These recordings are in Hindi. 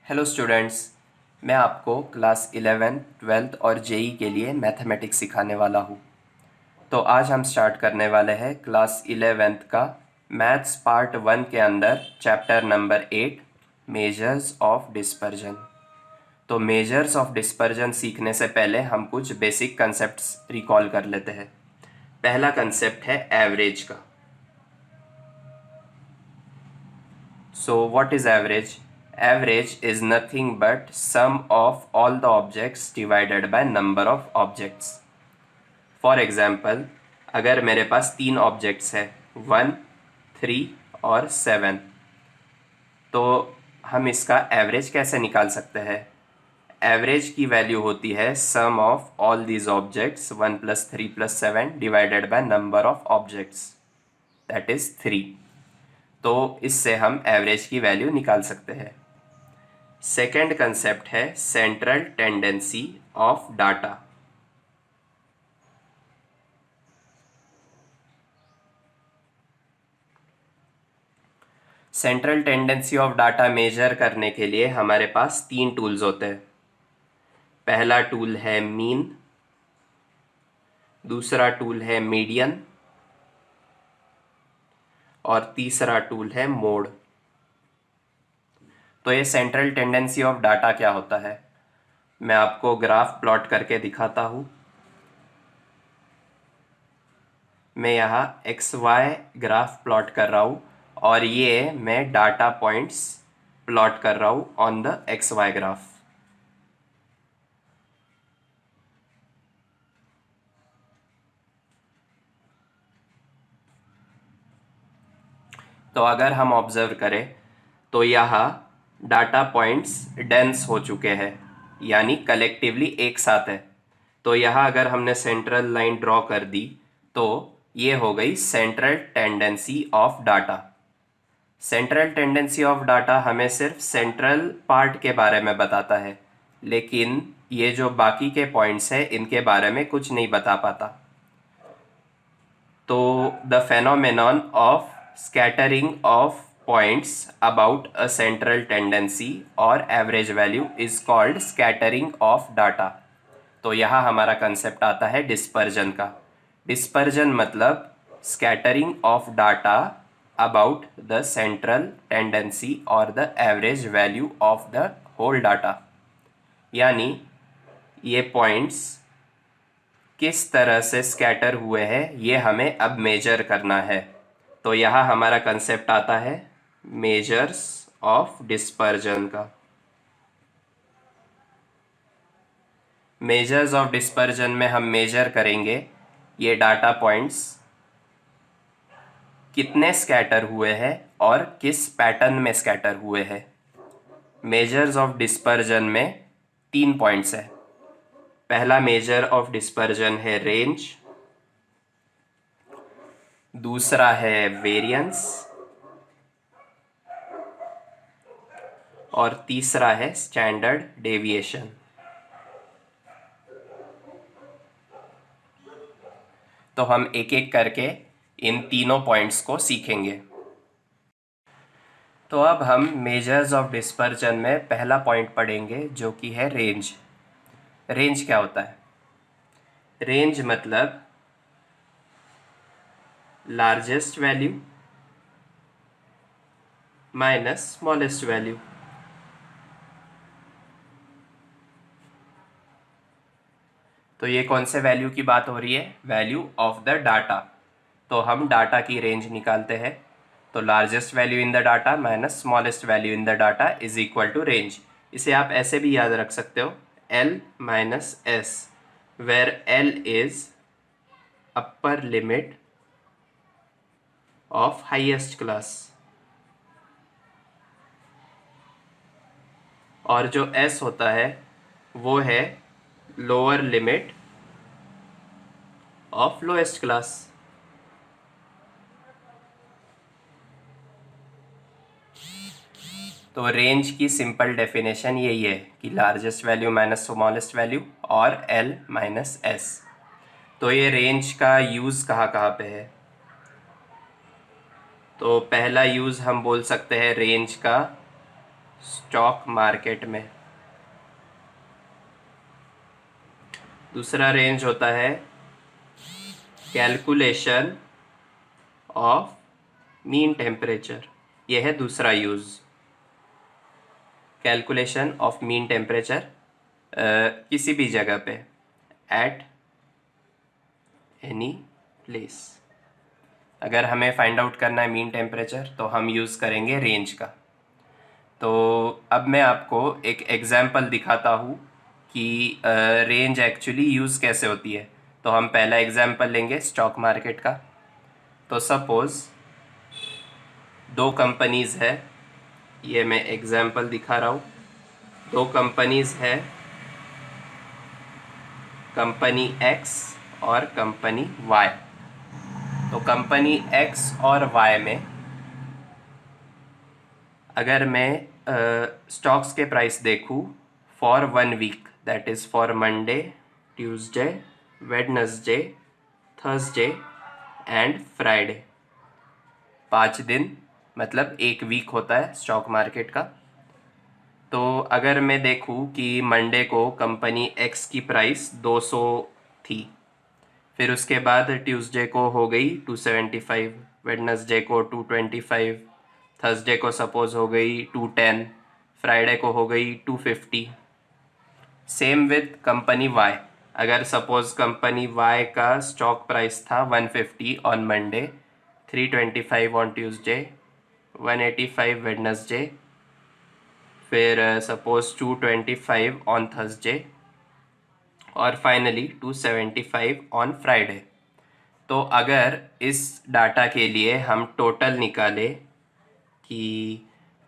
हेलो स्टूडेंट्स, मैं आपको क्लास 11th 12th और जेई के लिए मैथमेटिक्स सिखाने वाला हूँ। तो आज हम स्टार्ट करने वाले हैं क्लास 11th का मैथ्स पार्ट 1 के अंदर chapter number 8 measures of dispersion. तो मेजर्स ऑफ डिस्पर्जन सीखने से पहले हम कुछ बेसिक कंसेप्ट्स रिकॉल कर लेते हैं। पहला कंसेप्ट है एवरेज का। So what is average? Average is nothing but sum of all the objects divided by number of objects. For example, अगर मेरे पास 3 ऑब्जेक्ट्स है 1, 3 और 7, तो हम इसका एवरेज कैसे निकाल सकते हैं? एवरेज की वैल्यू होती है sum of all these objects 1 + 3 + 7 divided by number of objects, that is 3। तो इससे हम एवरेज की वैल्यू निकाल सकते हैं। सेकेंड कंसेप्ट है central tendency of data. Central tendency of data measure करने के लिए हमारे पास 3 टूल्स होते हैं। पहला टूल है मीन, दूसरा टूल है मीडियन और तीसरा टूल है मोड। तो ये सेंट्रल टेंडेंसी ऑफ डाटा क्या होता है, मैं आपको ग्राफ प्लॉट करके दिखाता हूँ। मैं यहाँ XY ग्राफ प्लॉट कर रहा हूँ और ये मैं डाटा पॉइंट्स प्लॉट कर रहा हूँ ऑन द XY ग्राफ। तो अगर हम ऑब्जर्व करें तो यहाँ डाटा पॉइंट्स डेंस हो चुके हैं, यानी कलेक्टिवली एक साथ है। तो यहाँ अगर हमने सेंट्रल लाइन ड्रॉ कर दी तो ये हो गई central tendency of data. Central tendency of data हमें सिर्फ सेंट्रल पार्ट के बारे में बताता है, लेकिन ये जो बाकी के पॉइंट्स हैं इनके बारे में कुछ नहीं बता पाता। तो the phenomenon of scattering of points about a central tendency or average value is called scattering of data। तो यहाँ हमारा कंसेप्ट आता है डिस्पर्जन का। डिस्पर्जन मतलब scattering of data about the central tendency or the average value of the whole data, यानी ये पॉइंट्स किस तरह से स्कैटर हुए हैं ये हमें अब मेजर करना है। तो यहाँ हमारा कंसेप्ट आता है मेजर्स ऑफ डिस्पर्जन का। मेजर्स ऑफ डिस्पर्जन में हम मेजर करेंगे ये डाटा पॉइंट्स कितने स्कैटर हुए हैं और किस पैटर्न में स्कैटर हुए हैं। मेजर्स ऑफ डिस्पर्जन में 3 पॉइंट्स है। पहला मेजर ऑफ डिस्पर्जन है रेंज, दूसरा है वेरिएंस और तीसरा है स्टैंडर्ड डेविएशन। तो हम एक एक करके इन तीनों पॉइंट्स को सीखेंगे। तो अब हम मेजर्स ऑफ डिस्पर्जन में पहला पॉइंट पढ़ेंगे जो कि है रेंज। रेंज क्या होता है? रेंज मतलब largest value minus smallest value. तो ये कौन से वैल्यू की बात हो रही है? Value of the data. तो हम डाटा की रेंज निकालते हैं। तो largest value in the data minus smallest value in the data is equal to range. इसे आप ऐसे भी याद रख सकते हो, L minus S, where L is upper limit of highest class और जो S होता है वो है lower limit of lowest class. तो रेंज की सिंपल डेफिनेशन यही है कि largest value minus smallest value और L माइनस S। तो ये रेंज का यूज़ कहाँ कहाँ पे है? तो पहला यूज़ हम बोल सकते हैं रेंज का स्टॉक मार्केट में। दूसरा रेंज होता है कैलकुलेशन ऑफ मीन टेम्परेचर। यह है दूसरा use, calculation of mean temperature किसी भी जगह पे, एट एनी प्लेस। अगर हमें फाइंड आउट करना है मीन टेम्परेचर तो हम यूज़ करेंगे रेंज का। तो अब मैं आपको एक एग्जाम्पल दिखाता हूँ कि रेंज एक्चुअली यूज़ कैसे होती है। तो हम पहला एग्जाम्पल लेंगे स्टॉक मार्केट का। तो सपोज़ दो कंपनीज़ है, ये मैं एग्जाम्पल दिखा रहा हूँ। दो कंपनीज़ है, कंपनी एक्स और कंपनी वाई। तो कंपनी एक्स और वाई में अगर मैं स्टॉक्स के प्राइस देखूँ for 1 week, that is for Monday, Tuesday, Wednesday, Thursday and Friday, 5 दिन मतलब 1 वीक होता है स्टॉक मार्केट का। तो अगर मैं देखूँ कि मंडे को कंपनी एक्स की प्राइस 200 थी, फिर उसके बाद ट्यूसडे को हो गई 275, वेडनेसडे को 225, थर्सडे को सपोज़ हो गई 210, फ्राइडे को हो गई 250। Same with company Y. अगर सपोज़ कंपनी वाई का स्टॉक प्राइस था 150 on Monday, 325 on Tuesday, 185 Wednesday, फिर सपोज़ 225 ऑन थर्सडे और फाइनली 275 ऑन फ्राइडे। तो अगर इस डाटा के लिए हम टोटल निकालें कि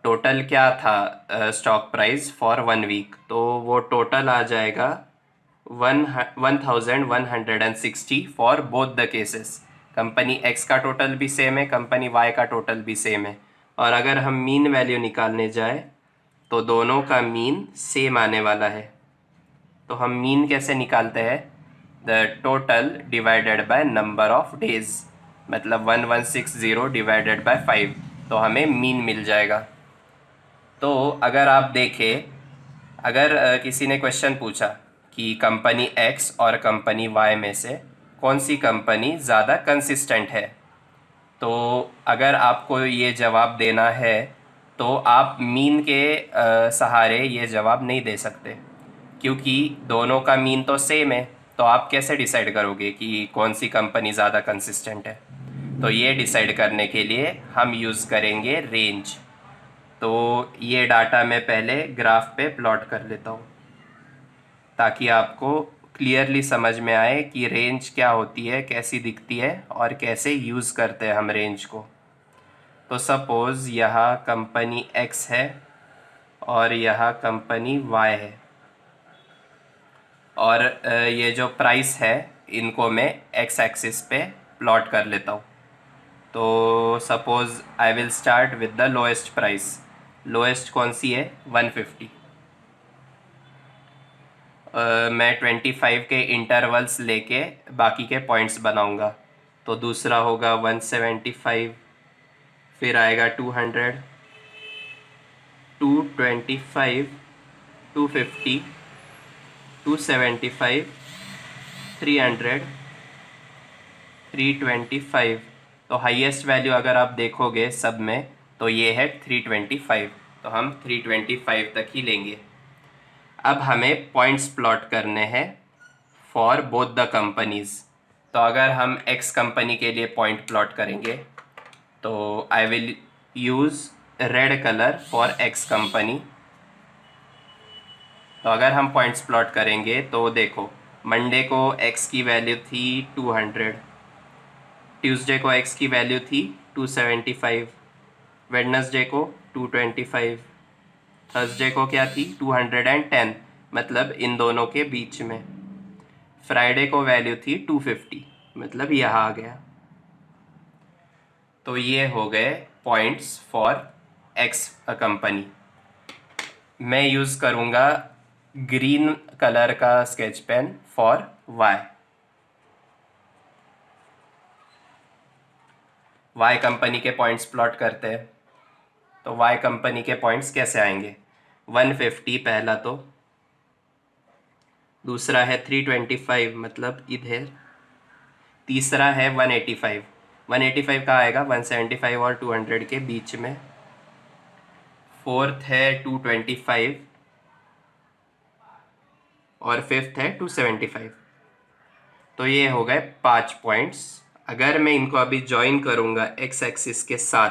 टोटल क्या था स्टॉक प्राइस फॉर 1 वीक, तो वो टोटल आ जाएगा 1160 for both the cases. Company X का टोटल भी सेम है, कंपनी वाई का टोटल भी सेम है। और अगर हम मीन वैल्यू निकालने जाए तो दोनों का मीन सेम आने वाला है। तो हम मीन कैसे निकालते हैं? The total divided by number of days, मतलब 1160 डिवाइडेड बाय 5, तो हमें मीन मिल जाएगा। तो अगर आप देखें, अगर किसी ने क्वेश्चन पूछा कि कंपनी एक्स और कंपनी वाई में से कौन सी कंपनी ज़्यादा कंसिस्टेंट है, तो अगर आपको ये जवाब देना है तो आप मीन के सहारे ये जवाब नहीं दे सकते, क्योंकि दोनों का मीन तो सेम है। तो आप कैसे डिसाइड करोगे कि कौन सी कंपनी ज़्यादा कंसिस्टेंट है? तो ये डिसाइड करने के लिए हम यूज़ करेंगे रेंज। तो ये डाटा मैं पहले ग्राफ पे प्लॉट कर लेता हूँ ताकि आपको क्लियरली समझ में आए कि रेंज क्या होती है, कैसी दिखती है और कैसे यूज़ करते हैं हम रेंज को। तो सपोज़ यहाँ कंपनी एक्स है और यहाँ कंपनी वाई है, और ये जो प्राइस है इनको मैं एक्स एक्सिस पे प्लॉट कर लेता हूँ। तो suppose I will start with the lowest price. Lowest कौन सी है? 150। मैं 25 के इंटरवल्स लेके बाकी के पॉइंट्स बनाऊंगा। तो दूसरा होगा 175, फिर आएगा 200, 225, 250, 275, 300, 325। तो हाईएस्ट वैल्यू अगर आप देखोगे सब में तो ये है 325, तो हम 325 तक ही लेंगे। अब हमें पॉइंट्स प्लॉट करने हैं फॉर बोथ द कंपनीज़। तो अगर हम एक्स कंपनी के लिए पॉइंट प्लॉट करेंगे तो I will use red colour for X company. तो अगर हम पॉइंट्स प्लॉट करेंगे तो देखो, मंडे को एक्स की वैल्यू थी 200, ट्यूसडे को एक्स की वैल्यू थी 275, वेडनेसडे को 225, थर्सडे को क्या थी 210, मतलब इन दोनों के बीच में। फ्राइडे को वैल्यू थी 250, मतलब यहाँ आ गया। तो ये हो गए पॉइंट्स फॉर एक्स कंपनी। मैं यूज़ करूँगा ग्रीन कलर का sketch pen for Y. Y company के पॉइंट्स प्लॉट करते हैं। तो वाई कंपनी के पॉइंट्स कैसे आएंगे? 150 पहला, तो दूसरा है 325 मतलब इधर, तीसरा है 185। 185 कहाँ आएगा, 175 और 200 के बीच में। फोर्थ है 225 और फिफ्थ है 275। तो ये हो गए 5 पॉइंट्स। अगर मैं इनको अभी ज्वाइन करूँगा एक्स एक्सिस के साथ,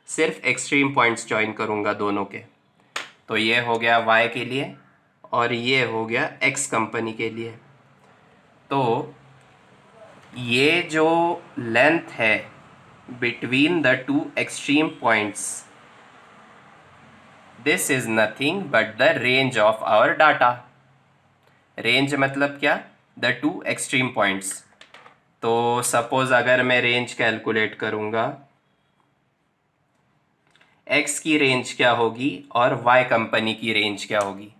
सिर्फ एक्सट्रीम पॉइंट्स ज्वाइन करूँगा दोनों के, तो ये हो गया वाई के लिए और ये हो गया एक्स कंपनी के लिए। तो ये जो लेंथ है between the two extreme points, this is nothing but the range of our data. Range मतलब क्या, द टू एक्सट्रीम पॉइंट्स। तो सपोज अगर मैं रेंज कैलकुलेट करूंगा, एक्स की रेंज क्या होगी और वाई कंपनी की रेंज क्या होगी।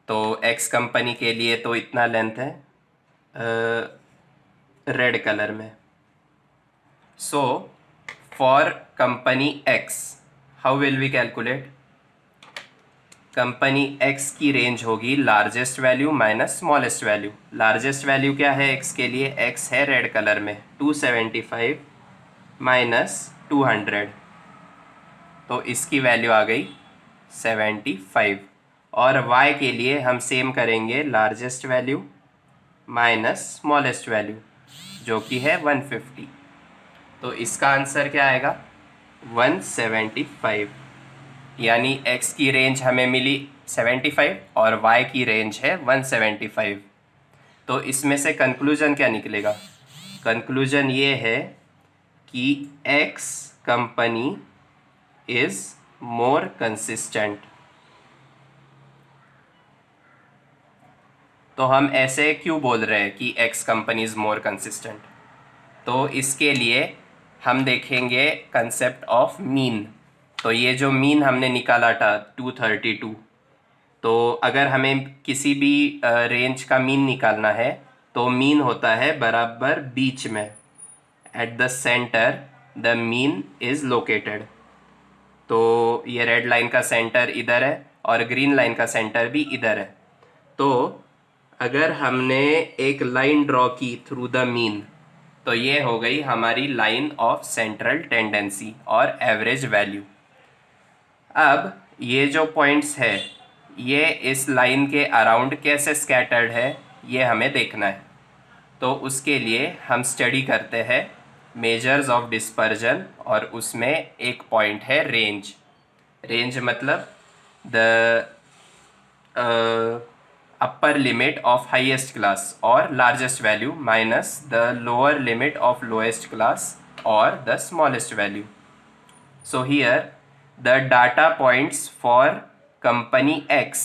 तो एक्स कंपनी के लिए तो इतना लेंथ है रेड कलर में। So for company X how will we calculate, company X की रेंज होगी largest value minus smallest value. Largest value क्या है एक्स के लिए, एक्स है रेड कलर में 275 माइनस 200, तो इसकी वैल्यू आ गई 75। और y के लिए हम सेम करेंगे, largest value minus smallest value जो कि है 150। तो इसका आंसर क्या आएगा, 175। यानी x की रेंज हमें मिली 75 और y की रेंज है 175। तो इसमें से कंक्लूजन क्या निकलेगा, कंक्लूजन ये है कि x company is more consistent. तो हम ऐसे क्यों बोल रहे हैं कि x company is more consistent, तो इसके लिए हम देखेंगे कंसेप्ट ऑफ मीन। तो ये जो मीन हमने निकाला था 232, तो अगर हमें किसी भी रेंज का मीन निकालना है तो मीन होता है बराबर बीच में, at the centre the mean is located. तो ये रेड लाइन का सेंटर इधर है और ग्रीन लाइन का सेंटर भी इधर है। तो अगर हमने एक लाइन ड्रॉ की थ्रू द मीन, तो ये हो गई हमारी लाइन ऑफ सेंट्रल टेंडेंसी और एवरेज वैल्यू। अब ये जो पॉइंट्स है ये इस लाइन के अराउंड कैसे स्कैटर्ड है ये हमें देखना है। तो उसके लिए हम स्टडी करते हैं मेजर्स ऑफ डिस्पर्जन, और उसमें एक पॉइंट है रेंज। रेंज मतलब the upper limit of highest class or largest value minus the lower limit of lowest class or the smallest value. So here the data points for company X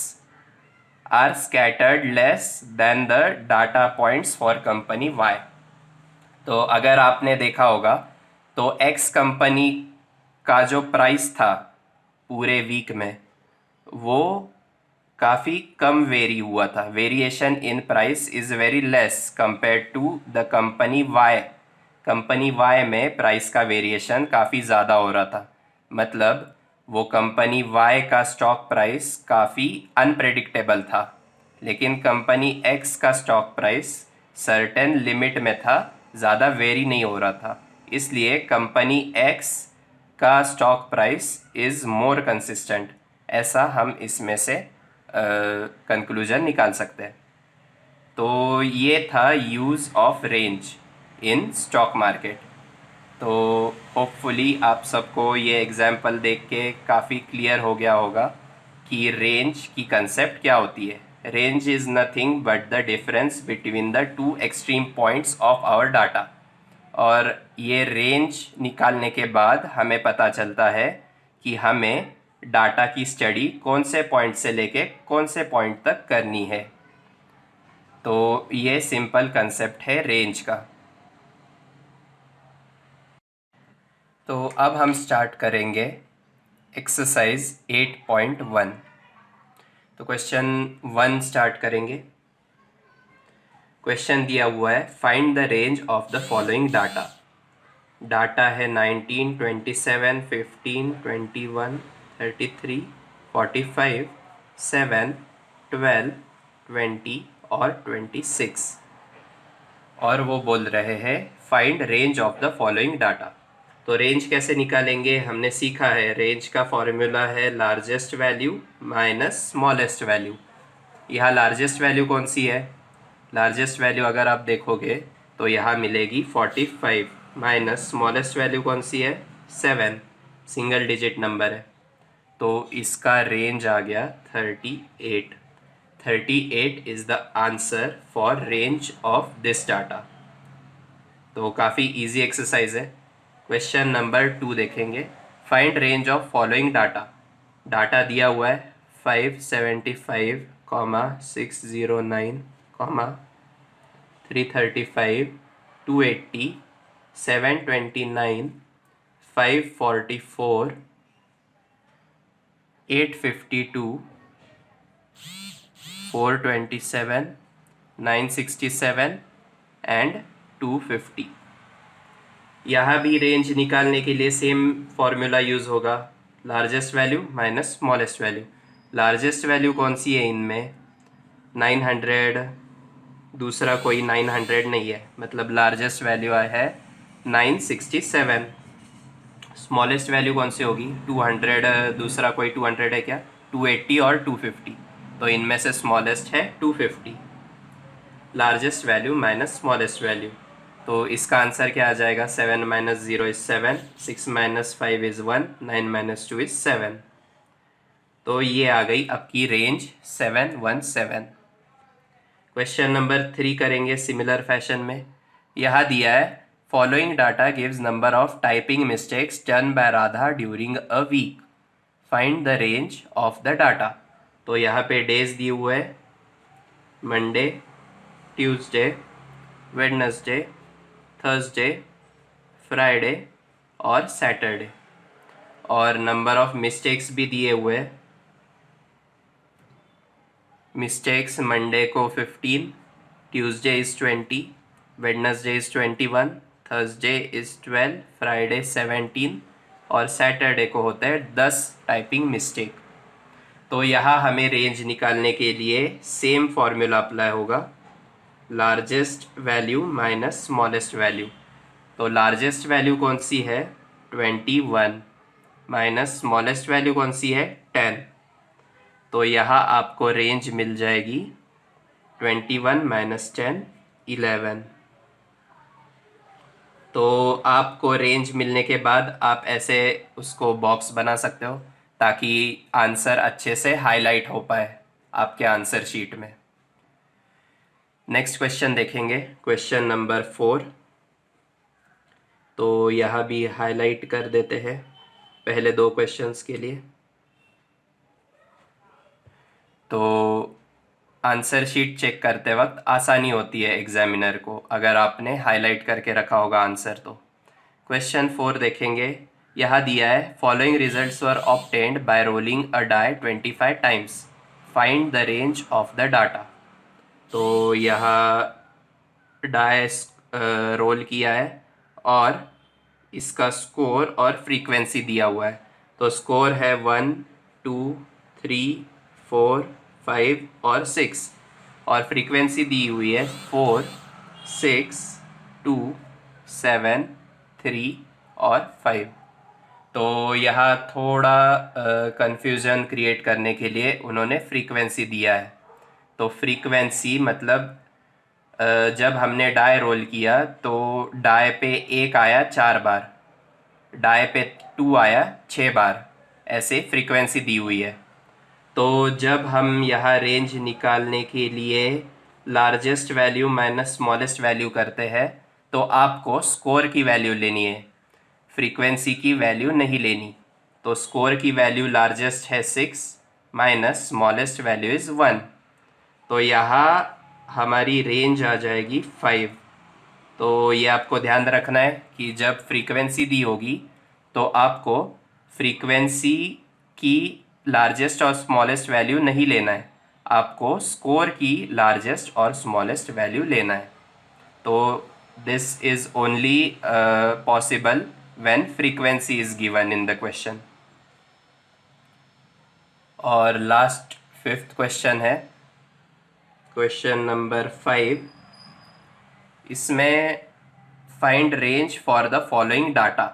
are scattered less than the data points for company Y. तो अगर आपने देखा होगा तो X कंपनी का जो प्राइस था पूरे वीक में वो काफ़ी कम वेरी हुआ था, variation in price is very less compare to the company Y. Company Y में प्राइस का वेरिएशन काफ़ी ज़्यादा हो रहा था, मतलब वो कंपनी वाई का स्टॉक प्राइस काफ़ी अनप्रेडिक्टेबल था। लेकिन कंपनी एक्स का स्टॉक प्राइस सर्टेन लिमिट में था, ज़्यादा वेरी नहीं हो रहा था, इसलिए कंपनी एक्स का stock price is more consistent. ऐसा हम इसमें से कंक्लूजन निकाल सकते हैं। तो ये था use of range in stock market. तो होपफुली आप सबको ये एग्जाम्पल देख के काफ़ी क्लियर हो गया होगा कि रेंज की कंसेप्ट क्या होती है। Range is nothing but the difference between the two extreme points of our data. और ये रेंज निकालने के बाद हमें पता चलता है कि हमें डाटा की स्टडी कौन से पॉइंट से लेके कौन से पॉइंट तक करनी है। तो ये सिंपल कंसेप्ट है रेंज का। तो अब हम स्टार्ट करेंगे एक्सरसाइज 8.1। तो क्वेश्चन 1 स्टार्ट करेंगे। क्वेश्चन दिया हुआ है, find the range of the following data. Data है 19, 27, 15, 21, 33, 45 7, 12, 20 और 26। और वो बोल रहे हैं find range of the following data. तो रेंज कैसे निकालेंगे हमने सीखा है। रेंज का फॉर्मूला है largest value minus smallest value. यहाँ लार्जेस्ट वैल्यू कौन सी है? लार्जेस्ट वैल्यू अगर आप देखोगे तो यहाँ मिलेगी 45 माइनस स्मॉलेस्ट वैल्यू कौन सी है? 7, सिंगल डिजिट नंबर है। तो इसका रेंज आ गया 38। 38 is the answer for range of this data. तो काफ़ी इजी एक्सरसाइज है। क्वेश्चन नंबर 2 देखेंगे। Find range of following data. Data दिया हुआ है 575, 609, 335, 280, 729, 544, 852, 427, 967 एंड 250। यहाँ भी रेंज निकालने के लिए सेम फॉर्मूला यूज़ होगा, largest value minus smallest value. Largest value कौन सी है इनमें? 900, दूसरा कोई 900 नहीं है, मतलब लार्जेस्ट वैल्यू है 967। स्मॉलेस्ट वैल्यू कौन सी होगी? 200, दूसरा कोई 200 है क्या? 280 और 250। तो इनमें से स्मॉलेस्ट है 250। Largest value minus smallest value. तो इसका आंसर क्या आ जाएगा? 7 minus 0 is 7, 6 minus 5 is 1, 9 minus 2 is 7। तो ये आ गई आपकी रेंज 717। क्वेश्चन नंबर 3 करेंगे सिमिलर फैशन में। यहाँ दिया है following data gives number of typing mistakes done by Radha during a week. Find the range of the data. तो यहाँ पे डेज दिए हुए हैं, Monday, Tuesday, Wednesday, Thursday, Friday और सैटरडे। और नंबर ऑफ मिस्टेक्स भी दिए हुए हैं। मिस्टेक्स मंडे को 15, Tuesday is 20, Wednesday is 21, Thursday is 12, Friday 17 और सैटरडे को होता है 10 टाइपिंग मिस्टेक। तो यहाँ हमें रेंज निकालने के लिए सेम फॉर्मूला अप्लाई होगा, largest value minus smallest value. तो लार्जेस्ट वैल्यू कौन सी है? 21 माइनस स्मॉलेस्ट वैल्यू कौन सी है? 10। तो यहाँ आपको रेंज मिल जाएगी 21 माइनस 10, 11। तो आपको रेंज मिलने के बाद आप ऐसे उसको बॉक्स बना सकते हो ताकि आंसर अच्छे से हाईलाइट हो पाए आपके आंसर शीट में। नेक्स्ट क्वेश्चन देखेंगे, क्वेश्चन नंबर 4। तो यहाँ भी हाईलाइट कर देते हैं पहले दो क्वेश्चंस के लिए। तो आंसर शीट चेक करते वक्त आसानी होती है एग्जामिनर को अगर आपने हाईलाइट करके रखा होगा आंसर। तो क्वेश्चन 4 देखेंगे। यहाँ दिया है following results were obtained by rolling a die 25 times. Find the range of the data. तो यहाँ डाई रोल किया है और इसका स्कोर और फ्रीक्वेंसी दिया हुआ है। तो स्कोर है 1, 2, 3, 4, 5 और 6 और फ्रीक्वेंसी दी हुई है 4, 6, 2, 7, 3 और 5। तो यहाँ थोड़ा कंफ्यूजन क्रिएट करने के लिए उन्होंने फ्रीक्वेंसी दिया है। तो फ्रीक्वेंसी मतलब जब हमने डाई रोल किया तो डाई पे 1 आया 4 बार, डाई पे 2 आया 6 बार, ऐसे फ्रीक्वेंसी दी हुई है। तो जब हम यहाँ रेंज निकालने के लिए largest value minus smallest value करते हैं तो आपको स्कोर की वैल्यू लेनी है, फ्रीक्वेंसी की वैल्यू नहीं लेनी। तो स्कोर की वैल्यू लार्जेस्ट है 6 माइनस स्मॉलेस्ट वैल्यू इज़ 1। तो यहाँ हमारी रेंज आ जाएगी 5। तो ये आपको ध्यान रखना है कि जब फ्रीक्वेंसी दी होगी तो आपको फ्रीक्वेंसी की लार्जेस्ट और स्मॉलेस्ट वैल्यू नहीं लेना है, आपको स्कोर की लार्जेस्ट और स्मॉलेस्ट वैल्यू लेना है। तो this is only possible when frequency is given in the question. और लास्ट 5th क्वेश्चन है, क्वेश्चन नंबर 5। इसमें find range for the following data.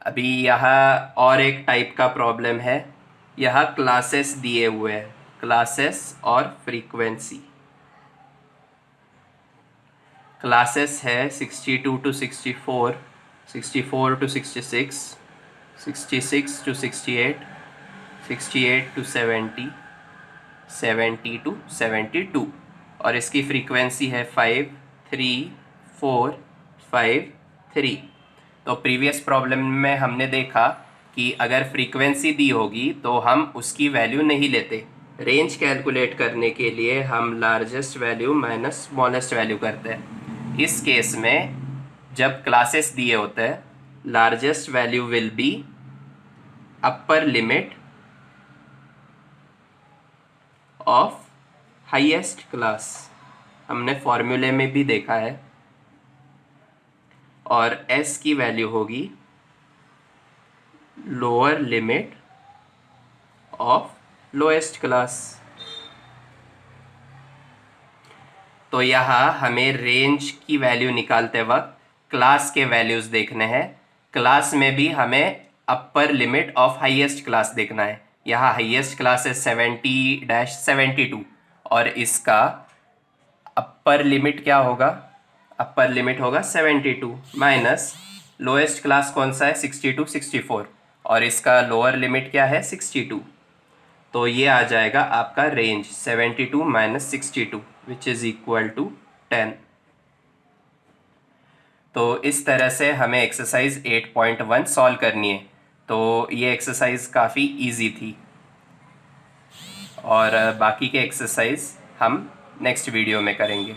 अभी यहाँ और एक टाइप का प्रॉब्लम है, यहाँ क्लासेस दिए हुए हैं, क्लासेस और फ्रीक्वेंसी। क्लासेस है 62 to 64, 64 to 66, 66 to 68, 68 to 70, 70 to 72, और इसकी फ्रीक्वेंसी है 5, 3, 4, 5, 3। तो प्रीवियस प्रॉब्लम में हमने देखा कि अगर फ्रीक्वेंसी दी होगी तो हम उसकी वैल्यू नहीं लेते। रेंज कैलकुलेट करने के लिए हम largest value minus smallest value करते हैं। इस केस में जब क्लासेस दिए होते हैं, largest value will be upper limit of highest class, हमने फॉर्मूले में भी देखा है, और s की वैल्यू होगी lower limit of lowest class. तो यहाँ हमें रेंज की वैल्यू निकालते वक्त क्लास के वैल्यूज देखने हैं। क्लास में भी हमें अपर लिमिट ऑफ हाईएस्ट क्लास देखना है। यहाँ हाईएस्ट क्लास है 70-72, और इसका अपर लिमिट क्या होगा? अपर लिमिट होगा 72 माइनस लोएस्ट क्लास कौन सा है? 62-64, और इसका लोअर लिमिट क्या है? 62। तो ये आ जाएगा आपका range 72 minus 62 which is equal to 10। तो इस तरह से हमें एक्सरसाइज 8.1 सॉल्व करनी है। तो ये एक्सरसाइज काफ़ी इजी थी, और बाकी के एक्सरसाइज हम नेक्स्ट वीडियो में करेंगे।